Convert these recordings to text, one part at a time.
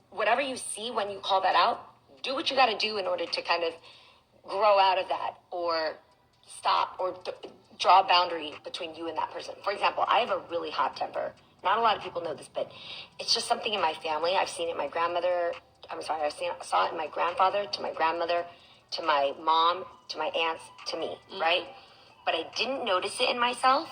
whatever you see when you call that out, do what you got to do in order to kind of grow out of that, or stop, or draw a boundary between you and that person. For example, I have a really hot temper. Not a lot of people know this, but it's just something in my family. I've seen it in my grandmother. Saw it in my grandfather, to my grandmother, to my mom, to my aunts, to me, right? But I didn't notice it in myself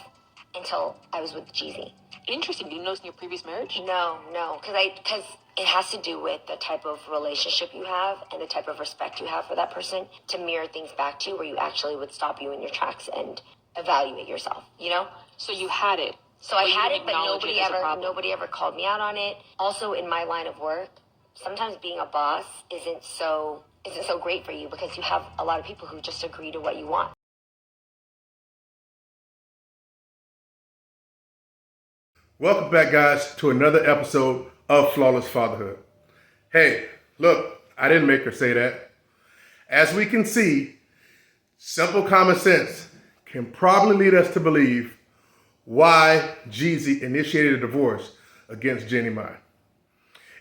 until I was with Jeezy. Interesting. Did you notice in your previous marriage? No, because it has to do with the type of relationship you have and the type of respect you have for that person, to mirror things back to you where you actually would stop you in your tracks and evaluate yourself, you know? So you had it. So I had it, but nobody ever called me out on it. Also, in my line of work, sometimes being a boss isn't so great for you, because you have a lot of people who just agree to what you want. Welcome back, guys, to another episode of Flawless Fatherhood. Hey, look, I didn't make her say that. As we can see, simple common sense can probably lead us to believe why Jeezy initiated a divorce against Jeannie.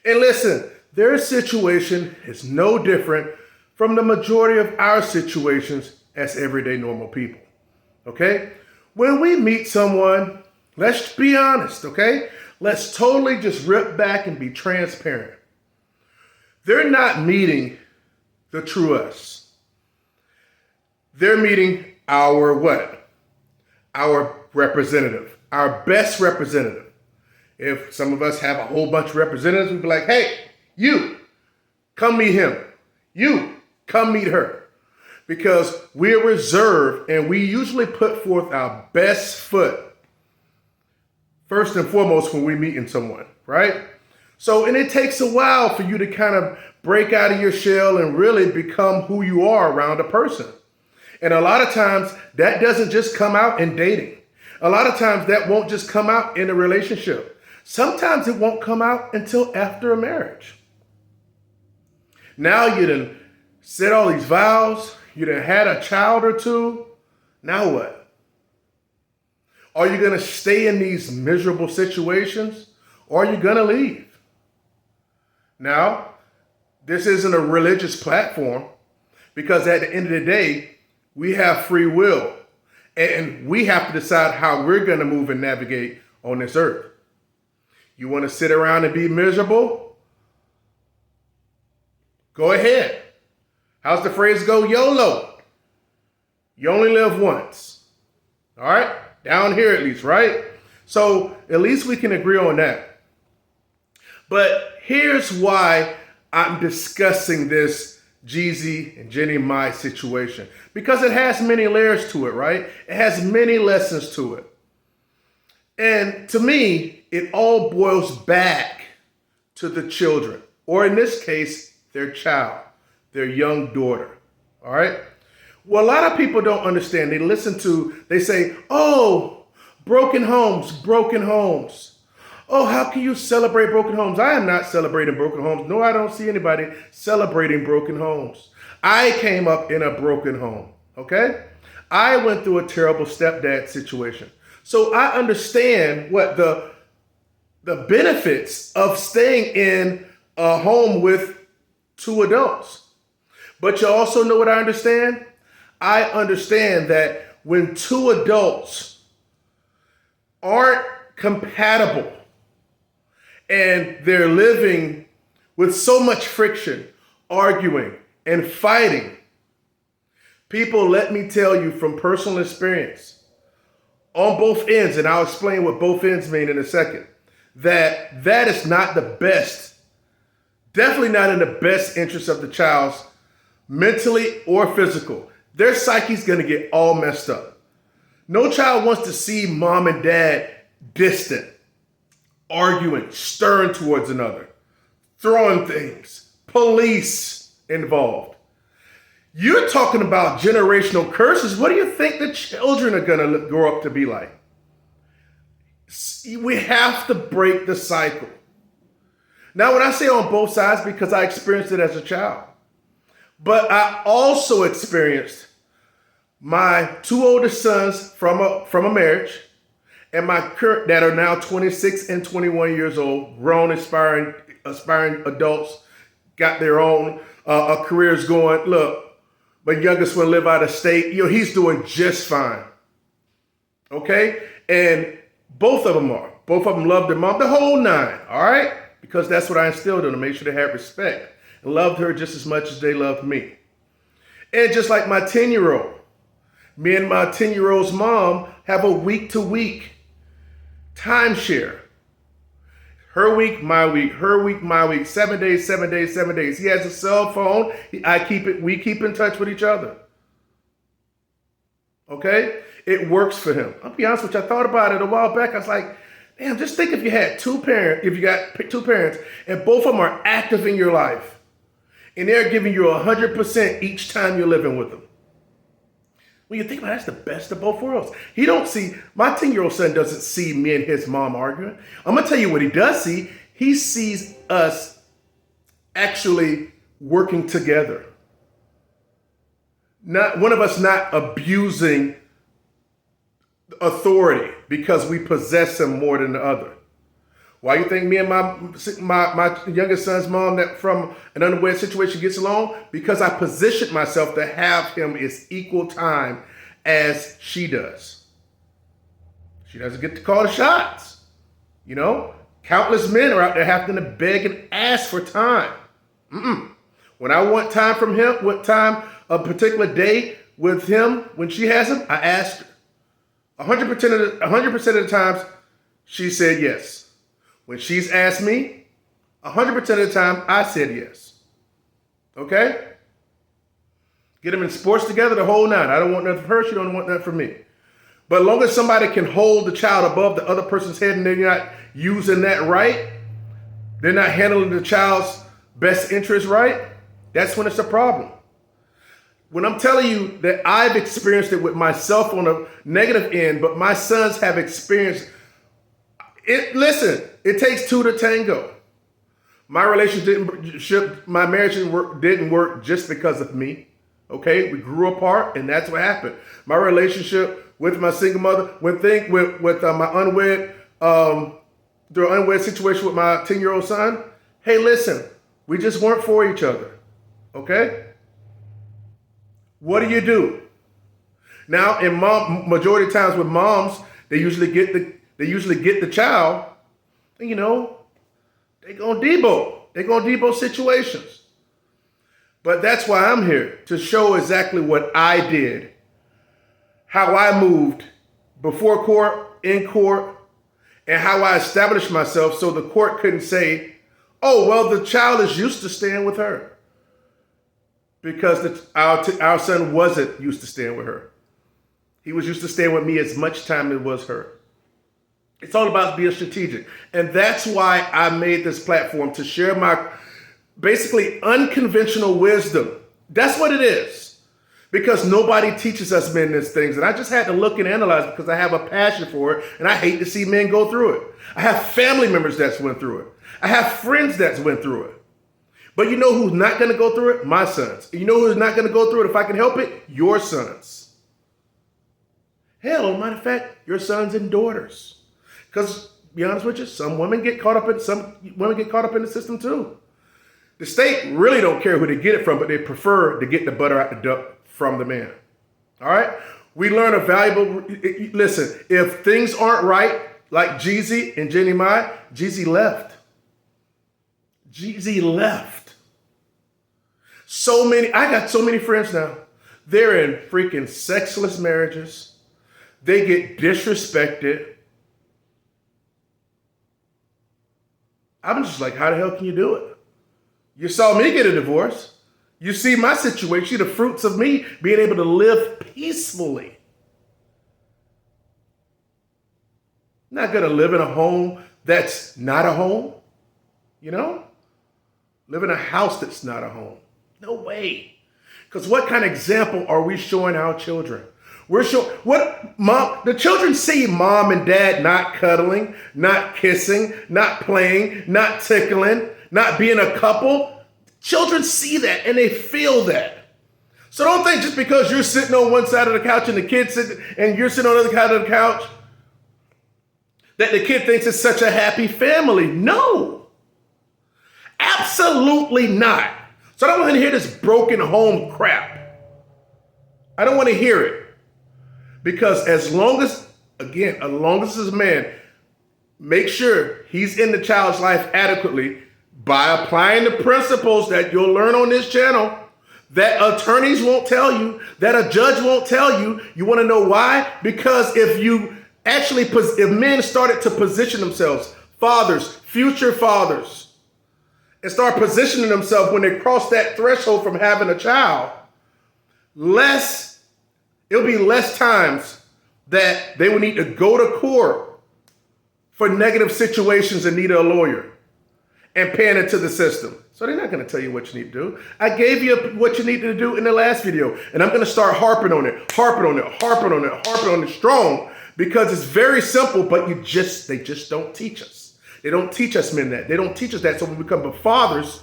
And listen, their situation is no different from the majority of our situations as everyday normal people, okay? When we meet someone, let's be honest, okay? Let's totally just rip back and be transparent. They're not meeting the true us. They're meeting our what? Our representative, our best representative. If some of us have a whole bunch of representatives, we'd be like, hey, you, come meet him. You, come meet her. Because we're reserved and we usually put forth our best foot first and foremost when we're meeting someone, right? So, and it takes a while for you to kind of break out of your shell and really become who you are around a person. And a lot of times that doesn't just come out in dating. A lot of times that won't just come out in a relationship. Sometimes it won't come out until after a marriage. Now you done said all these vows, you done had a child or two. Now what? Are you going to stay in these miserable situations, or are you going to leave? Now, this isn't a religious platform, because at the end of the day, we have free will, and we have to decide how we're going to move and navigate on this earth. You want to sit around and be miserable? Go ahead. How's the phrase go? YOLO. You only live once. All right? Down here at least, right? So at least we can agree on that. But here's why I'm discussing this Jeezy and Jeannie Mai situation. Because it has many layers to it, right? It has many lessons to it. And to me, it all boils back to the children. Or in this case, their child, their young daughter. All right? Well, a lot of people don't understand. They say, oh, broken homes, broken homes. Oh, how can you celebrate broken homes? I am not celebrating broken homes. No, I don't see anybody celebrating broken homes. I came up in a broken home, okay? I went through a terrible stepdad situation. So I understand what the benefits of staying in a home with two adults. But you also know what I understand? I understand that when two adults aren't compatible and they're living with so much friction, arguing and fighting, people, let me tell you from personal experience, on both ends, and I'll explain what both ends mean in a second, that is not the best, definitely not in the best interest of the child's mentally or physical. Their psyche's gonna get all messed up. No child wants to see mom and dad distant, arguing, stirring towards another, throwing things, police involved. You're talking about generational curses. What do you think the children are gonna grow up to be like? We have to break the cycle. Now, when I say on both sides, because I experienced it as a child, but I also experienced my two oldest sons from a marriage, and my current that are now 26 and 21 years old, grown, aspiring aspiring adults, got their own careers going. Look, my youngest one live out of state. He's doing just fine. Okay? And both of them are. Both of them love their mom, the whole nine. All right? Because that's what I instilled in them. Make sure they had respect and loved her just as much as they loved me. And just like my 10-year-old, me and my 10-year-old's mom have a week-to-week timeshare. Her week, my week, her week, my week, 7 days, 7 days, 7 days. He has a cell phone. We keep in touch with each other. Okay? It works for him. I'll be honest with you, I thought about it a while back. I was like, damn, just think if you had if you got two parents and both of them are active in your life and they're giving you 100% each time you're living with them. When you think about it, that's the best of both worlds. My 10-year-old son doesn't see me and his mom arguing. I'm going to tell you what he does see. He sees us actually working together. Not one of us not abusing authority because we possess him more than the other. Why you think me and my youngest son's mom that from an unwed situation gets along? Because I positioned myself to have him as equal time as she does. She doesn't get to call the shots. Countless men are out there having to beg and ask for time. When I want time from him, a particular day with him, when she has him, I ask her. 100% of the times, she said yes. When she's asked me, 100% of the time, I said yes. Okay? Get them in sports together the whole night. I don't want nothing for her. She don't want nothing for me. But as long as somebody can hold the child above the other person's head and they're not using that right, they're not handling the child's best interest right, that's when it's a problem. When I'm telling you that I've experienced it with myself on a negative end, but my sons have experienced it. Listen, it takes two to tango. My marriage didn't work just because of me. Okay, we grew apart, and that's what happened. My relationship with my single mother, with my the unwed situation with my 10-year-old son. Hey, listen, we just weren't for each other. Okay. What do? Now, in majority of times with moms, they usually get the child, and they gonna debo situations. But that's why I'm here, to show exactly what I did, how I moved before court, in court, and how I established myself so the court couldn't say, oh, well, the child is used to staying with her. Because our son wasn't used to staying with her. He was used to staying with me as much time as it was her. It's all about being strategic. And that's why I made this platform, to share my basically unconventional wisdom. That's what it is. Because nobody teaches us men these things. And I just had to look and analyze because I have a passion for it. And I hate to see men go through it. I have family members that's went through it. I have friends that's went through it. But you know who's not going to go through it? My sons. And you know who's not going to go through it if I can help it? Your sons. Hell, as a matter of fact, your sons and daughters. Because, to be honest with you, some women get caught up in the system too. The state really don't care who they get it from, but they prefer to get the butter out the duck from the man. All right? We learn a valuable, listen, if things aren't right, like Jeezy and Jeannie, Jeezy left. Jeezy left. I got so many friends now. They're in freaking sexless marriages. They get disrespected. I'm just like, how the hell can you do it? You saw me get a divorce. You see my situation, the fruits of me being able to live peacefully. I'm not going to live in a home that's not a home, Live in a house that's not a home. No way. Because what kind of example are we showing our children? The children see mom and dad not cuddling, not kissing, not playing, not tickling, not being a couple. Children see that and they feel that. So don't think just because you're sitting on one side of the couch and the kid's sitting and you're sitting on the other side of the couch that the kid thinks it's such a happy family. No. Absolutely not. So I don't want to hear this broken home crap. I don't want to hear it. Because as long as this is a man, make sure he's in the child's life adequately by applying the principles that you'll learn on this channel that attorneys won't tell you, that a judge won't tell you. You want to know why? Because if men started to position themselves, fathers, future fathers, and start positioning themselves when they cross that threshold from having a child, it'll be less times that they will need to go to court for negative situations and need a lawyer and paying into the system. So they're not going to tell you what you need to do. I gave you what you need to do in the last video, and I'm going to start harping on it strong, because it's very simple, but they just don't teach us. They don't teach us men that. They don't teach us that. So when we become fathers,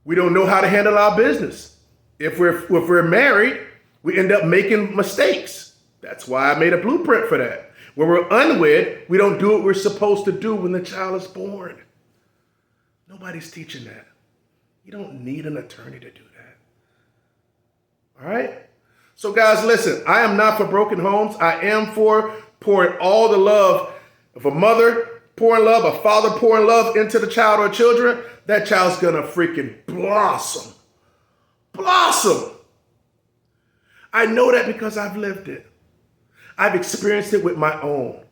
we don't know how to handle our business. If we're married, we end up making mistakes. That's why I made a blueprint for that. When we're unwed, we don't do what we're supposed to do when the child is born. Nobody's teaching that. You don't need an attorney to do that. All right? So guys, listen, I am not for broken homes. I am for pouring all the love of a mother, pouring love, a father pouring love into the child or children. That child's gonna freaking blossom. Blossom. I know that because I've lived it. I've experienced it with my own.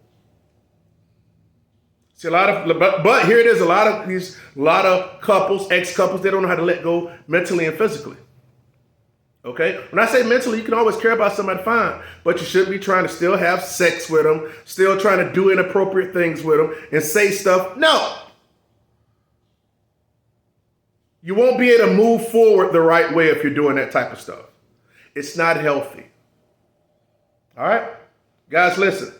See, but here it is, a lot of couples, ex-couples, they don't know how to let go mentally and physically. Okay? When I say mentally, you can always care about somebody fine, but you shouldn't be trying to still have sex with them, still trying to do inappropriate things with them and say stuff. No. You won't be able to move forward the right way if you're doing that type of stuff. It's not healthy. All right? Guys, listen.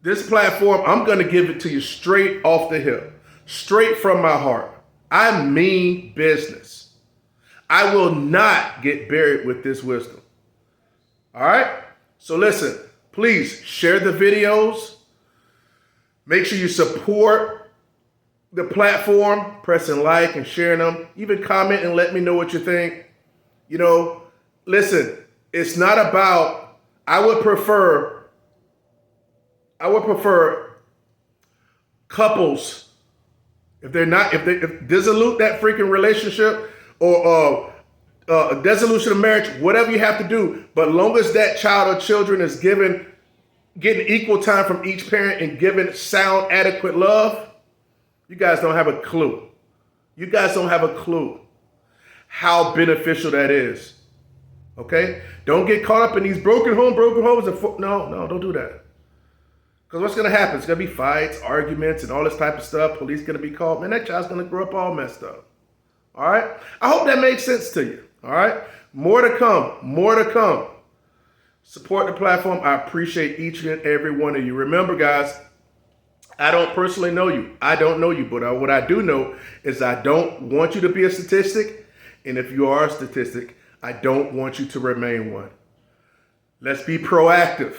This platform, I'm going to give it to you straight off the hip, straight from my heart. I mean business. I will not get buried with this wisdom. All right? So listen, please share the videos. Make sure you support the platform, pressing like and sharing them. Even comment and let me know what you think. You know, listen, it's not about, I would prefer couples, if dissolute that freaking relationship or a dissolution of marriage, whatever you have to do, but long as that child or children is getting equal time from each parent and given sound, adequate love, you guys don't have a clue. You guys don't have a clue how beneficial that is. Okay? Don't get caught up in these broken homes. No, don't do that. Because what's going to happen? It's going to be fights, arguments, and all this type of stuff. Police going to be called. Man, that child's going to grow up all messed up. All right? I hope that makes sense to you. All right? More to come. More to come. Support the platform. I appreciate each and every one of you. Remember, guys, I don't personally know you. I don't know you. But what I do know is I don't want you to be a statistic. And if you are a statistic, I don't want you to remain one. Let's be proactive.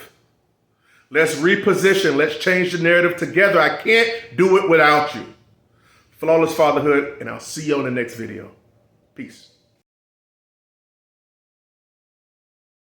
Let's reposition. Let's change the narrative together. I can't do it without you. Flawless Fatherhood, and I'll see you on the next video. Peace.